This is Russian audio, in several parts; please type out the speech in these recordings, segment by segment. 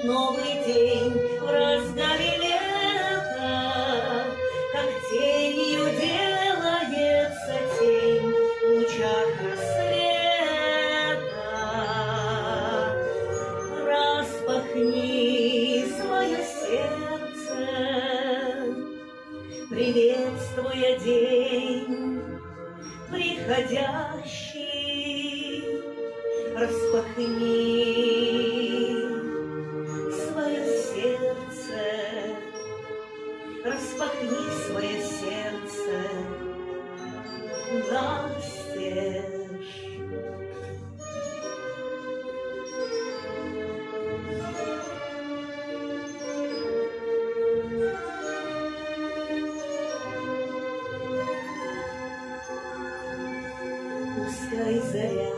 новый день в разгаре лета, как тенью делается тень в лучах рассвета. Распахни свое сердце, приветствуя день приходящий. Распахни свое сердце, распахни свое сердце настежь. Пускай заря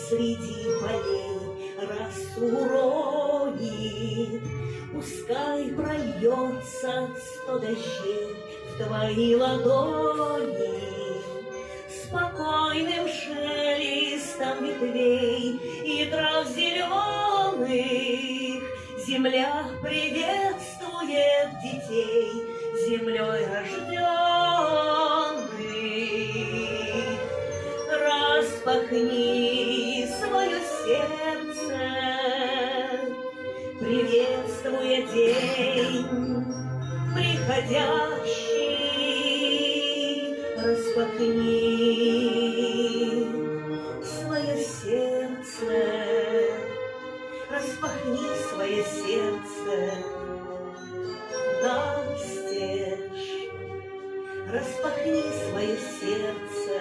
среди полей росу уронит, пускай прольется 100 дождей в твои ладони. Спокойным шелестом ветвей и трав зеленых земля приветствует детей землей рожденных. Распахни свое сердце, приветствуя день приходящий. Распахни свое сердце, распахни свое сердце настежь. Распахни свое сердце